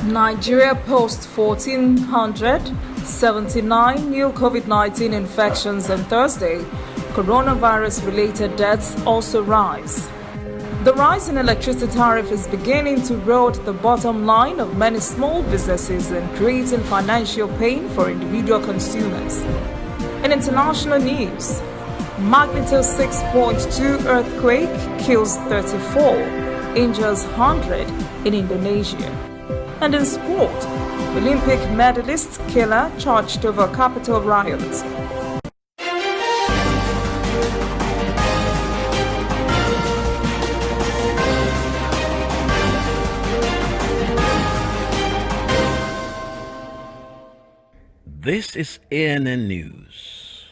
Nigeria posts 1,479 new COVID-19 infections on Thursday. Coronavirus-related deaths also rise. The rise in electricity tariff is beginning to erode the bottom line of many small businesses and creating financial pain for individual consumers. In international news, magnitude 6.2 earthquake kills 34, injures 100 in Indonesia. And in sport, Olympic medalist killer charged over Capitol riots. This is ANN News.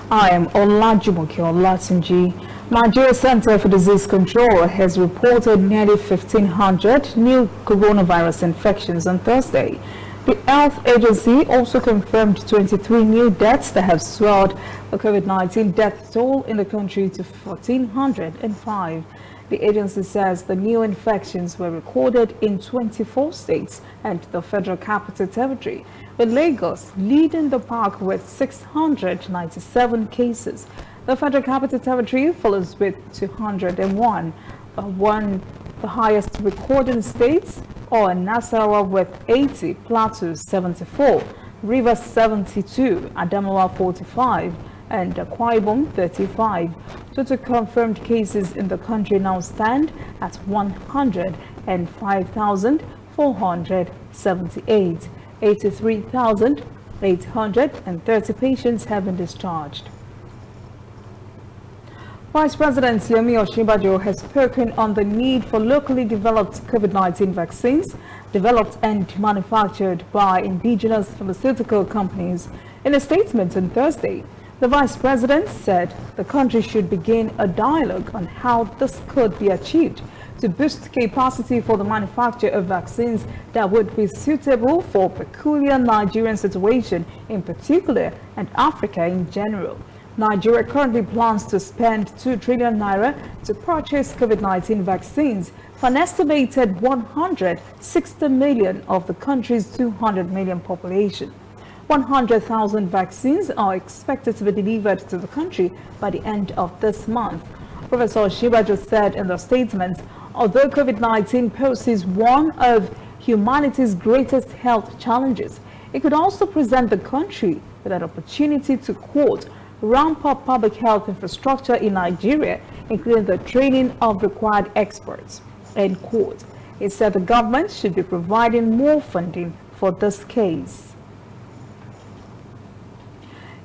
I am Olajumoke Olatunji. Nigeria Center for Disease Control has reported nearly 1,500 new coronavirus infections on Thursday. The health agency also confirmed 23 new deaths that have swelled the COVID-19 death toll in the country to 1,405. The agency says the new infections were recorded in 24 states and the Federal Capital Territory, with Lagos leading the pack with 697 cases. The Federal Capital Territory follows with 201, the highest recorded states are Nasarawa with 80, Plateau 74, Rivers 72, Adamawa 45, and Akwa Ibom 35. Total confirmed cases in the country now stand at 105,478. 83,830 patients have been discharged. Vice President Yemi Osinbajo has spoken on the need for locally developed COVID-19 vaccines developed and manufactured by indigenous pharmaceutical companies. In a statement on Thursday, the Vice President said the country should begin a dialogue on how this could be achieved to boost capacity for the manufacture of vaccines that would be suitable for peculiar Nigerian situation in particular and Africa in general. Nigeria currently plans to spend 2 trillion naira to purchase COVID-19 vaccines for an estimated 160 million of the country's 200 million population. 100,000 vaccines are expected to be delivered to the country by the end of this month. Professor Osinbajo said in the statement, although COVID-19 poses one of humanity's greatest health challenges, it could also present the country with an opportunity to, quote, ramp up public health infrastructure in Nigeria, including the training of required experts, end quote. He said the government should be providing more funding for this case.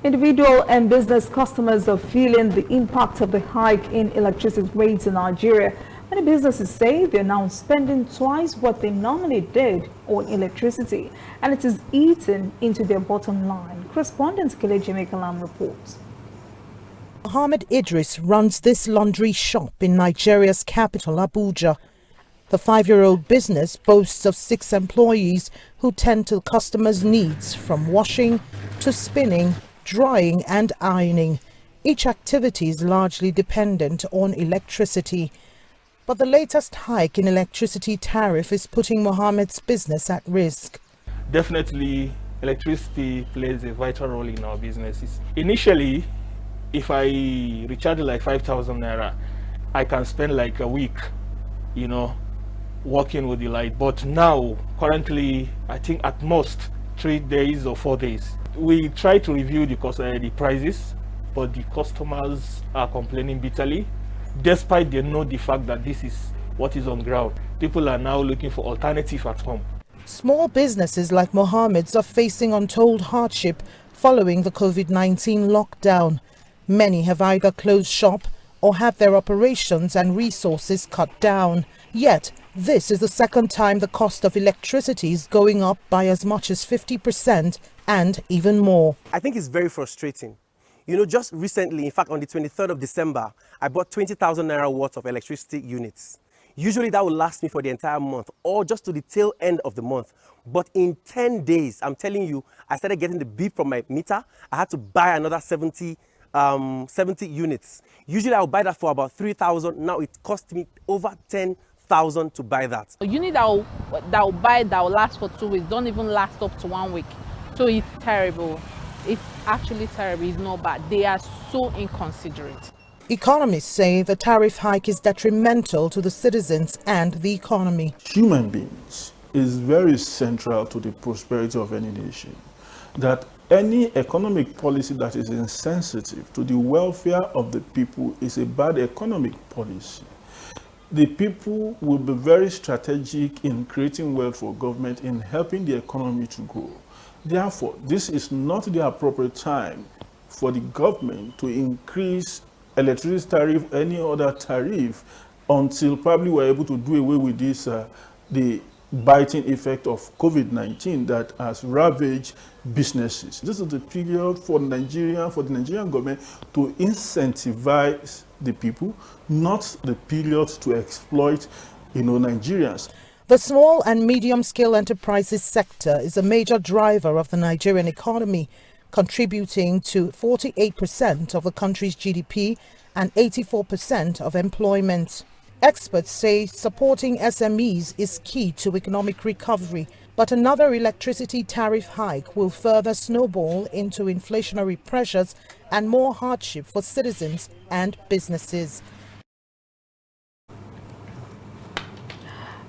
Individual and business customers are feeling the impact of the hike in electricity rates in Nigeria. Many businesses say they're now spending twice what they normally did on electricity, and it is eating into their bottom line. Correspondent Kelechi Mekalam reports. Mohammed Idris runs this laundry shop in Nigeria's capital, Abuja. The 5-year-old business boasts of 6 employees who tend to customers' needs from washing to spinning, drying and ironing. Each activity is largely dependent on electricity. But the latest hike in electricity tariff is putting Mohammed's business at risk. Definitely, electricity plays a vital role in our businesses. Initially, if I recharge like 5,000 naira, I can spend like a week, working with the light. But now, currently, I think at most 3 days or 4 days. We try to review the prices, but the customers are complaining bitterly. Despite they know the fact that this is what is on ground, people are now looking for alternatives at home. Small businesses like Mohammed's are facing untold hardship following the COVID-19 lockdown. Many have either closed shop or had their operations and resources cut down. Yet, this is the second time the cost of electricity is going up by as much as 50% and even more. I think it's very frustrating. Just recently, in fact, on the 23rd of December, I bought 20,000 naira worth of electricity units. Usually that will last me for the entire month or just to the tail end of the month. But in 10 days, I'm telling you, I started getting the beep from my meter. I had to buy another 70 units. Usually I would buy that for about 3,000. Now it cost me over 10,000 1,000 to buy that. Unit that will buy that will last for 2 weeks don't even last up to 1 week. So it's terrible. It's actually terrible. It's not bad. They are so inconsiderate. Economists say the tariff hike is detrimental to the citizens and the economy. Human beings is very central to the prosperity of any nation. That any economic policy that is insensitive to the welfare of the people is a bad economic policy. The people will be very strategic in creating wealth for government, in helping the economy to grow. Therefore, this is not the appropriate time for the government to increase electricity tariff, any other tariff, until probably we're able to do away with this, the biting effect of COVID-19 that has ravaged businesses. This is the period for the Nigerian government to incentivize the people, not the period to exploit, Nigerians. The small and medium-scale enterprises sector is a major driver of the Nigerian economy, contributing to 48% of the country's GDP and 84% of employment. Experts say supporting SMEs is key to economic recovery, but another electricity tariff hike will further snowball into inflationary pressures and more hardship for citizens and businesses.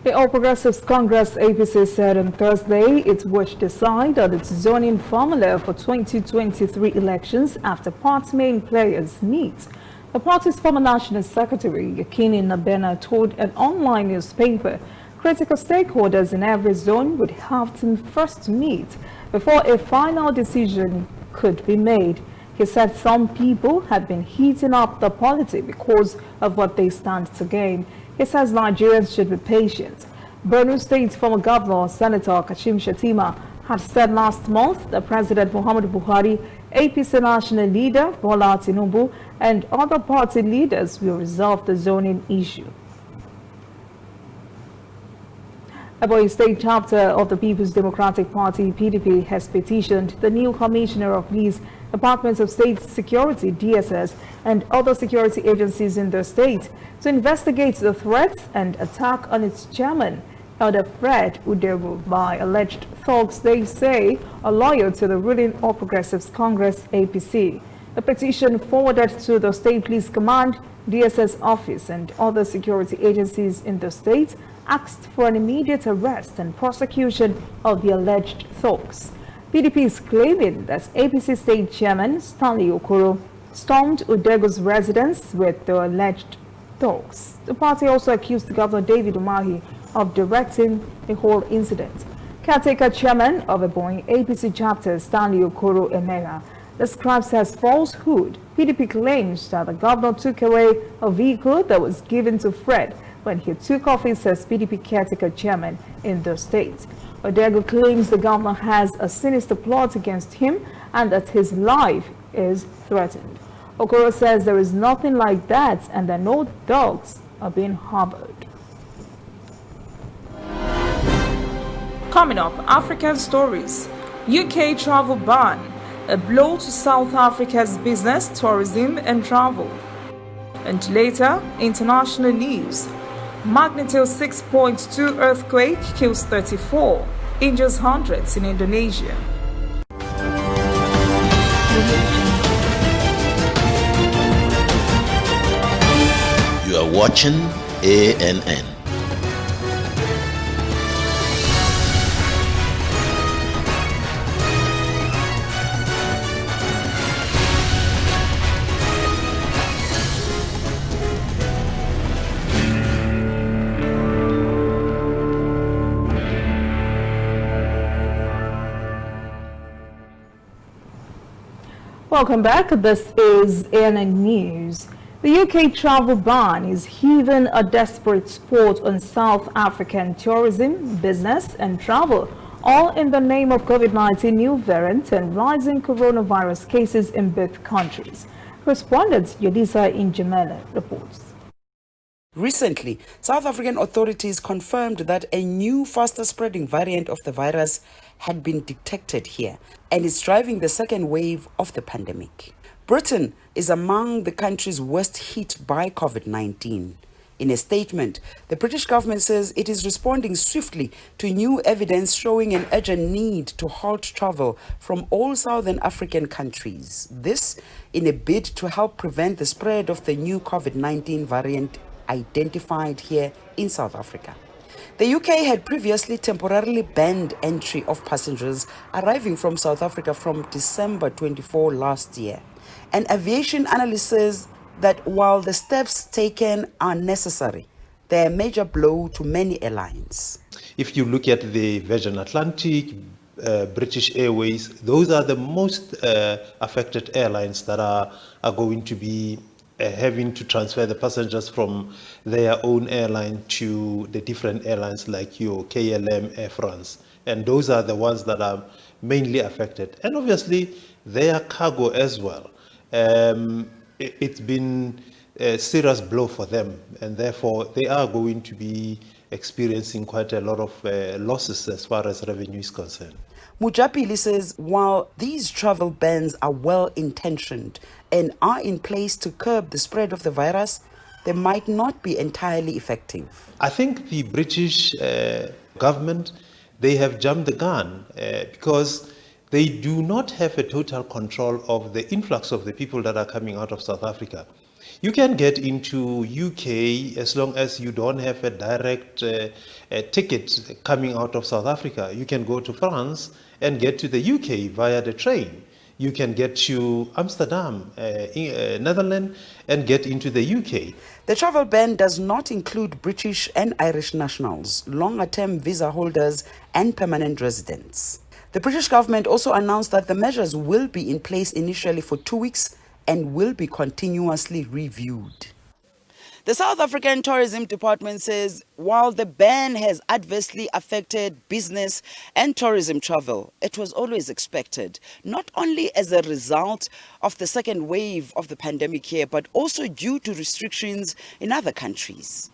The All Progressives Congress APC said on Thursday it would decide on its zoning formula for 2023 elections after party main players meet. The party's former National Secretary, Yakini Nabena, told an online newspaper critical stakeholders in every zone would have to first meet before a final decision could be made. He said some people have been heating up the polity because of what they stand to gain. He says Nigerians should be patient. Borno State former Governor Senator Kashim Shettima had said last month that President Muhammadu Buhari, APC national leader Bola Tinubu, and other party leaders will resolve the zoning issue. Ebonyi State chapter of the People's Democratic Party, PDP, has petitioned the new Commissioner of Police, Department of State Security, DSS, and other security agencies in the state to investigate the threats and attack on its chairman, Elder Fred Udegu, by alleged thugs they say are loyal to the ruling All Progressives Congress APC. The petition forwarded to the State Police Command, DSS office, and other security agencies in the state asked for an immediate arrest and prosecution of the alleged thugs. PDP is claiming that APC State Chairman Stanley Okoro stormed Udegu's residence with the alleged thugs. The party also accused Governor David Umahi of directing the whole incident. Caretaker Chairman of Ebonyi APC chapter Stanley Okoro Emega describes as falsehood. PDP claims that the governor took away a vehicle that was given to Fred when he took office as PDP caretaker chairman in the state. Udegu claims the governor has a sinister plot against him and that his life is threatened. Okoro says there is nothing like that and that no dogs are being harbored. Coming up, African stories. UK travel ban, a blow to South Africa's business, tourism and travel. And later, international news. Magnitude 6.2 earthquake kills 34, injures hundreds in Indonesia. You are watching ANN. Welcome back. This is ANN News. The UK travel ban is heaving a desperate sport on South African tourism, business and travel, all in the name of COVID-19 new variant and rising coronavirus cases in both countries. Correspondent Yodisa Injamela reports. Recently, South African authorities confirmed that a new, faster-spreading variant of the virus had been detected here and is driving the second wave of the pandemic. Britain is among the countries worst hit by COVID-19. In a statement, the British government says it is responding swiftly to new evidence showing an urgent need to halt travel from all southern African countries. This in a bid to help prevent the spread of the new COVID-19 variant identified here in South Africa. The UK had previously temporarily banned entry of passengers arriving from South Africa from December 24 last year. An aviation analyst says that while the steps taken are necessary, they are a major blow to many airlines. If you look at the Virgin Atlantic, British Airways, those are the most affected airlines that are going to be having to transfer the passengers from their own airline to the different airlines like your KLM, Air France. And those are the ones that are mainly affected. And obviously, their cargo as well. It's been a serious blow for them, and therefore they are going to be experiencing quite a lot of losses as far as revenue is concerned. Mujapili says while these travel bans are well-intentioned and are in place to curb the spread of the virus, they might not be entirely effective. I think the British government, they have jumped the gun because they do not have a total control of the influx of the people that are coming out of South Africa. You can get into UK as long as you don't have a direct ticket coming out of South Africa. You can go to France and get to the UK via the train. You can get to Amsterdam, Netherlands, and get into the UK. The travel ban does not include British and Irish nationals, longer-term visa holders, and permanent residents. The British government also announced that the measures will be in place initially for 2 weeks and will be continuously reviewed. The South African Tourism Department says while the ban has adversely affected business and tourism travel, it was always expected, not only as a result of the second wave of the pandemic here, but also due to restrictions in other countries.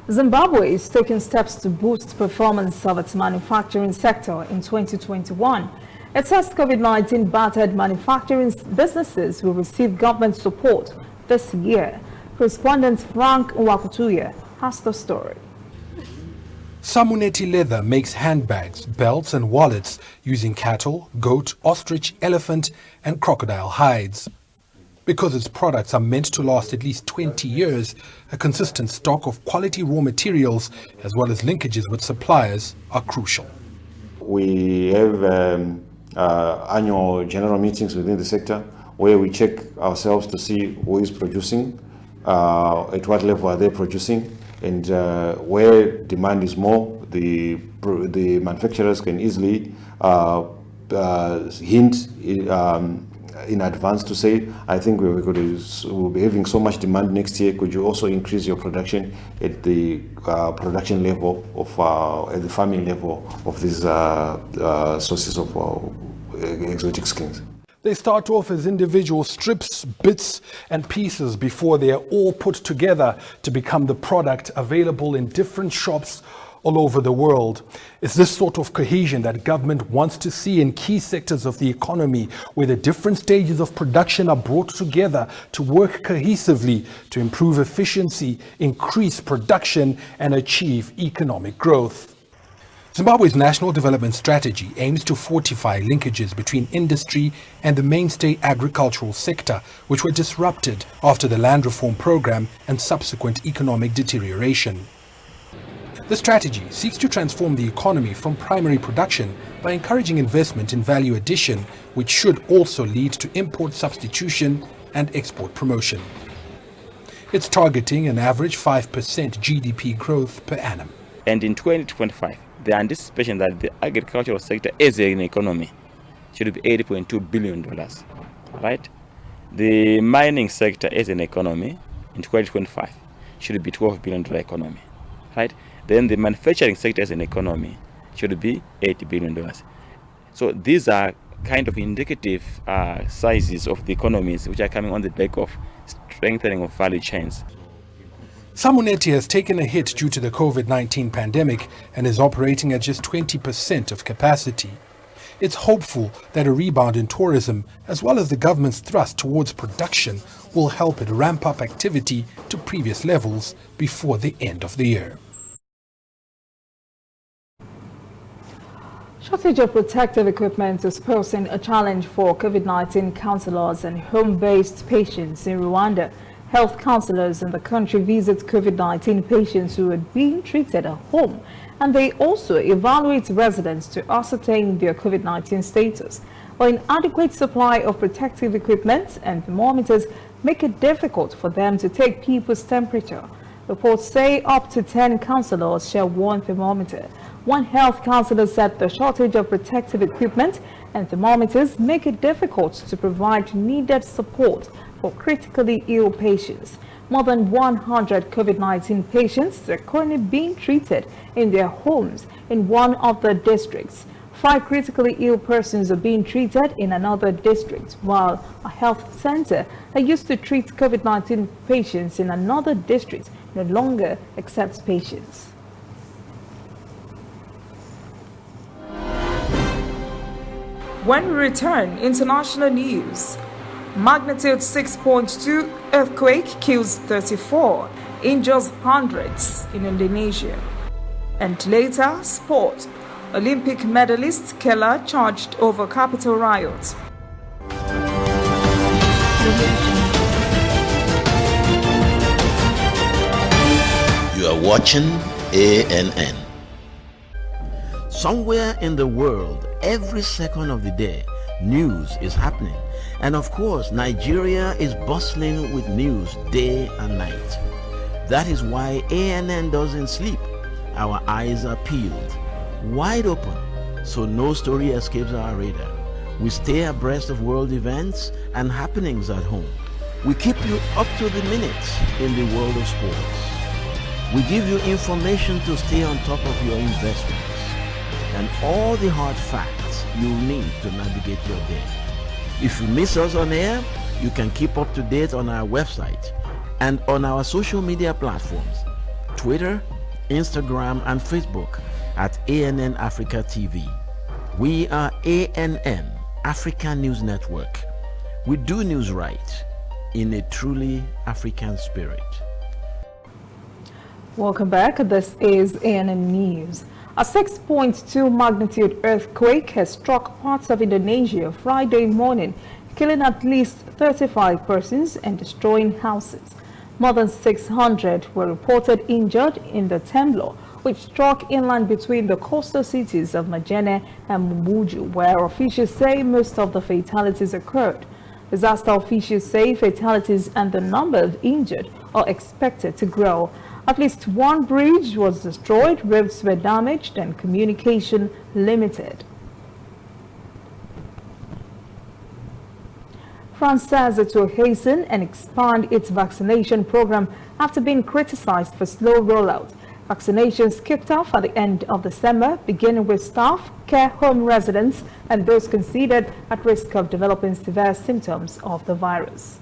Zimbabwe is taking steps to boost performance of its manufacturing sector in 2021. It says COVID-19 battered manufacturing businesses will receive government support this year. Correspondent Frank Wakutuye has the story. Samuneti Leather makes handbags, belts and wallets using cattle, goat, ostrich, elephant and crocodile hides. Because its products are meant to last at least 20 years, a consistent stock of quality raw materials as well as linkages with suppliers are crucial. We have annual general meetings within the sector where we check ourselves to see who is producing, at what level are they producing, and where demand is more, the manufacturers can easily hint in advance to say, I think we'll be having so much demand next year. Could you also increase your production at the production level of at the farming level of these sources of exotic skins? They start off as individual strips, bits and pieces before they are all put together to become the product available in different shops all over the world. It's this sort of cohesion that government wants to see in key sectors of the economy, where the different stages of production are brought together to work cohesively to improve efficiency, increase production and achieve economic growth. Zimbabwe's National Development Strategy aims to fortify linkages between industry and the mainstay agricultural sector, which were disrupted after the land reform program and subsequent economic deterioration. The strategy seeks to transform the economy from primary production by encouraging investment in value addition, which should also lead to import substitution and export promotion. It's targeting an average 5% GDP growth per annum. And in 2025, the anticipation that the agricultural sector as an economy should be $80.2 billion, right? The mining sector as an economy in 2025 should be $12 billion economy, right? Then the manufacturing sector as an economy should be $80 billion. So these are kind of indicative sizes of the economies which are coming on the back of strengthening of value chains. Samuneti has taken a hit due to the COVID-19 pandemic and is operating at just 20% of capacity. It's hopeful that a rebound in tourism, as well as the government's thrust towards production, will help it ramp up activity to previous levels before the end of the year. Shortage of protective equipment is posing a challenge for COVID-19 counselors and home-based patients in Rwanda. Health counselors in the country visit COVID-19 patients who are being treated at home, and they also evaluate residents to ascertain their COVID-19 status. But inadequate supply of protective equipment and thermometers make it difficult for them to take people's temperature. Reports say up to 10 counselors share one thermometer. One health counselor said the shortage of protective equipment and thermometers make it difficult to provide needed support for critically ill patients. More than 100 COVID-19 patients are currently being treated in their homes in one of the districts. 5 critically ill persons are being treated in another district, while a health center that used to treat COVID-19 patients in another district no longer accepts patients. When we return, international news. Magnitude 6.2 earthquake kills 34, injures hundreds in Indonesia. And later, sport. Olympic medalist Keller charged over Capitol riot. You are watching ANN. Somewhere in the world, every second of the day, news is happening. And of course, Nigeria is bustling with news day and night. That is why ANN doesn't sleep. Our eyes are peeled, wide open, so no story escapes our radar. We stay abreast of world events and happenings at home. We keep you up to the minute in the world of sports. We give you information to stay on top of your investments and all the hard facts you need to navigate your day. If you miss us on air, you can keep up to date on our website and on our social media platforms, Twitter, Instagram, and Facebook at ANN Africa TV. We are ANN, Africa News Network. We do news right in a truly African spirit. Welcome back. This is ANN News. A 6.2 magnitude earthquake has struck parts of Indonesia Friday morning, killing at least 35 persons and destroying houses. More than 600 were reported injured in the tremor, which struck inland between the coastal cities of Majene and Mamuju, where officials say most of the fatalities occurred. Disaster officials say fatalities and the number of injured are expected to grow. At least one bridge was destroyed, roads were damaged, and communication limited. France says it will hasten and expand its vaccination program after being criticized for slow rollout. Vaccinations kicked off at the end of December, beginning with staff, care home residents, and those considered at risk of developing severe symptoms of the virus.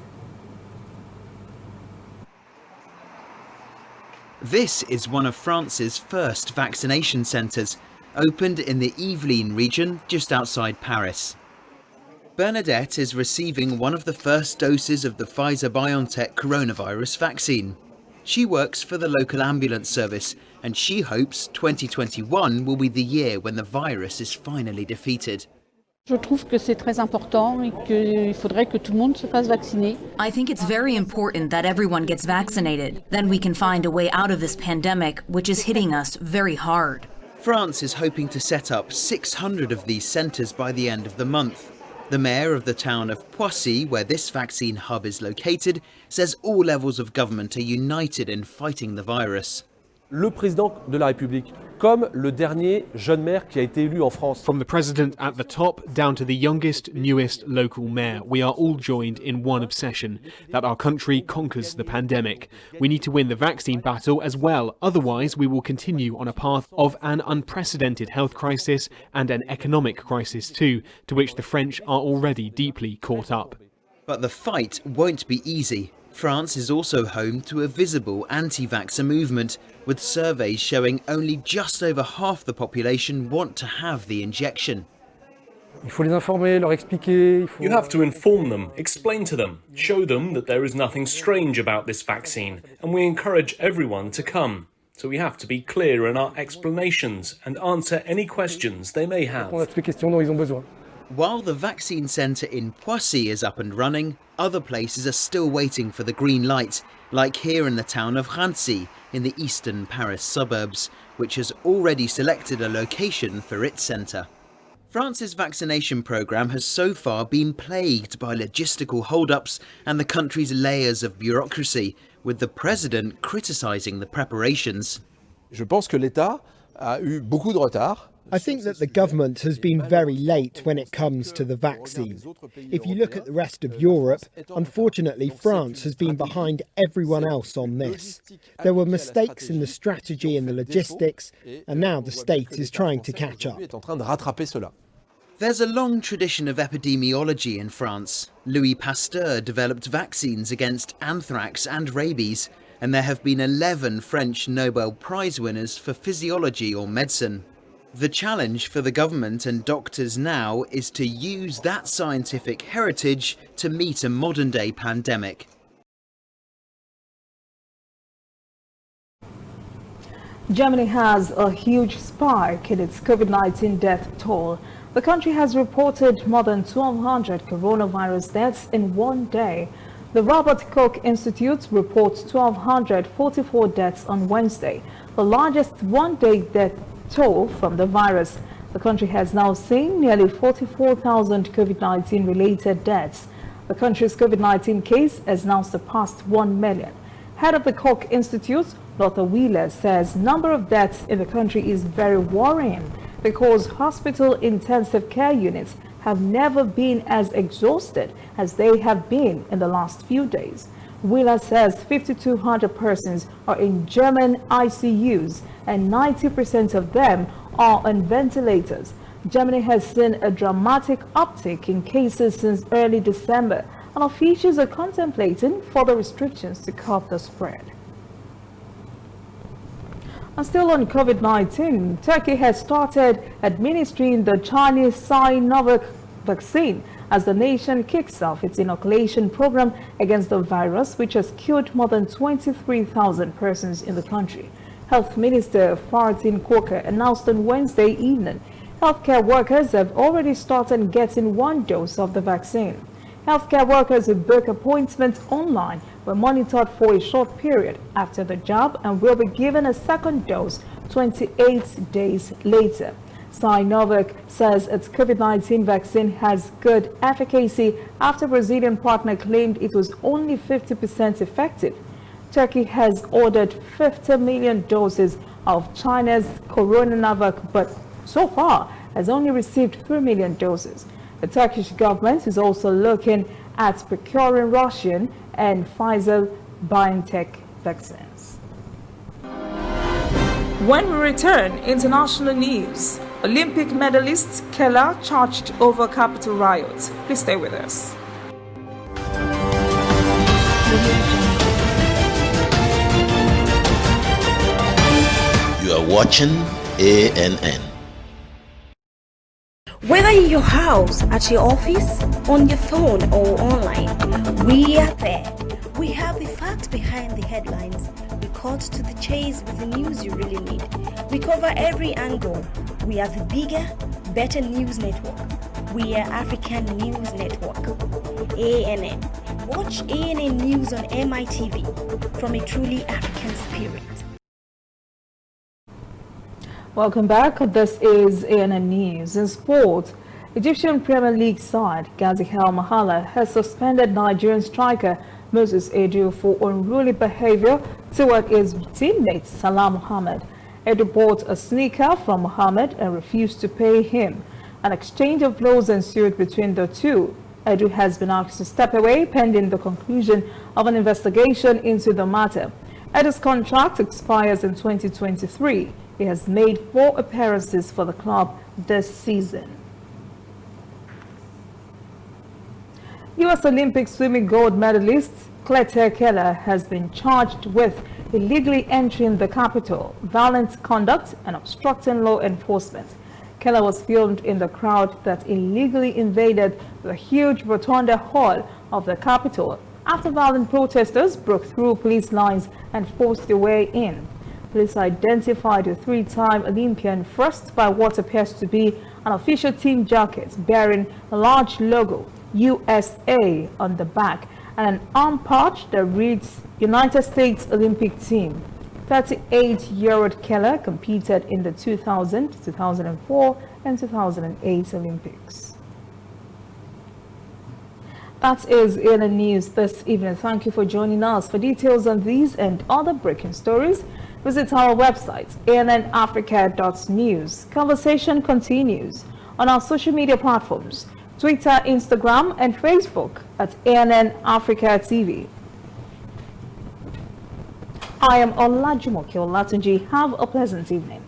This is one of France's first vaccination centres, opened in the Yvelines region just outside Paris. Bernadette is receiving one of the first doses of the Pfizer-BioNTech coronavirus vaccine. She works for the local ambulance service, and she hopes 2021 will be the year when the virus is finally defeated. Je trouve que c'est très important et qu'il faudrait que tout le monde se fasse vacciner. I think it's very important that everyone gets vaccinated. Then we can find a way out of this pandemic, which is hitting us very hard. France is hoping to set up 600 of these centres by the end of the month. The mayor of the town of Poissy, where this vaccine hub is located, says all levels of government are united in fighting the virus. Le président de la République, comme le dernier jeune maire qui a été élu en France. From the president at the top down to the youngest, newest local mayor, we are all joined in one obsession, that our country conquers the pandemic. We need to win the vaccine battle as well, otherwise we will continue on a path of an unprecedented health crisis and an economic crisis too, to which the French are already deeply caught up. But the fight won't be easy. France is also home to a visible anti-vaxxer movement, with surveys showing only just over half the population want to have the injection. You have to inform them, explain to them, show them that there is nothing strange about this vaccine, and we encourage everyone to come. So we have to be clear in our explanations and answer any questions they may have. While the vaccine centre in Poissy is up and running, other places are still waiting for the green light, like here in the town of Rancy, in the eastern Paris suburbs, which has already selected a location for its centre. France's vaccination programme has so far been plagued by logistical hold-ups and the country's layers of bureaucracy, with the president criticising the preparations. I think that the government has been very late when it comes to the vaccine. If you look at the rest of Europe, unfortunately France has been behind everyone else on this. There were mistakes in the strategy and the logistics, and now the state is trying to catch up. There's a long tradition of epidemiology in France. Louis Pasteur developed vaccines against anthrax and rabies, and there have been 11 French Nobel Prize winners for physiology or medicine. The challenge for the government and doctors now is to use that scientific heritage to meet a modern-day pandemic. Germany has a huge spike in its COVID-19 death toll. The country has reported more than 1,200 coronavirus deaths in one day. The Robert Koch Institute reports 1,244 deaths on Wednesday, the largest one-day death toll from the virus. The country has now seen nearly 44,000 COVID-19 related deaths. The country's COVID-19 case has now surpassed 1 million. Head of the Koch Institute, Dr. Wheeler, says number of deaths in the country is very worrying because hospital intensive care units have never been as exhausted as they have been in the last few days. Wheeler says 5,200 persons are in German ICUs and 90% of them are on ventilators. Germany has seen a dramatic uptick in cases since early December, and officials are contemplating further restrictions to curb the spread. And still on COVID-19, Turkey has started administering the Chinese Sinovac vaccine as the nation kicks off its inoculation program against the virus, which has killed more than 23,000 persons in the country. Health Minister Martin Korka announced on Wednesday evening healthcare workers have already started getting one dose of the vaccine. Healthcare workers who book appointments online were monitored for a short period after the jab and will be given a second dose 28 days later. Sinovac says its COVID-19 vaccine has good efficacy after Brazilian partner claimed it was only 50% effective. Turkey has ordered 50 million doses of China's Coronavac, but so far has only received 3 million doses. The Turkish government is also looking at procuring Russian and Pfizer-BioNTech vaccines. When we return, international news. Olympic medalist Keller charged over Capitol riot. Please stay with us. You are watching ANN. Whether in your house, at your office, on your phone or online, we are there. We have the facts behind the headlines. We cut to the chase with the news you really need. We cover every angle. We are the bigger, better news network. We are African News Network. ANN. Watch ANN News on MITV from a truly African spirit. Welcome back. This is ANN News. In sport, Egyptian Premier League side Ghazi El Mahala has suspended Nigerian striker Moses Edu for unruly behavior toward his teammate Salah Mohammed. Edu bought a sneaker from Mohammed and refused to pay him. An exchange of blows ensued between the two. Edu has been asked to step away pending the conclusion of an investigation into the matter. Edu's contract expires in 2023. He has made 4 appearances for the club this season. U.S. Olympic swimming gold medalist Clete Keller has been charged with illegally entering the Capitol, violent conduct, and obstructing law enforcement. Keller was filmed in the crowd that illegally invaded the huge rotunda hall of the Capitol after violent protesters broke through police lines and forced their way in. Police identified a three-time Olympian first by what appears to be an official team jacket bearing a large logo, USA, on the back, and an arm patch that reads United States Olympic Team. 38-year-old Keller competed in the 2000, 2004, and 2008 Olympics. That is ANN News this evening. Thank you for joining us. For details on these and other breaking stories, visit our website, annafrica.news. Conversation continues on our social media platforms, Twitter, Instagram, and Facebook at ANN Africa TV. I am Olajumoke Olatunji. Have a pleasant evening.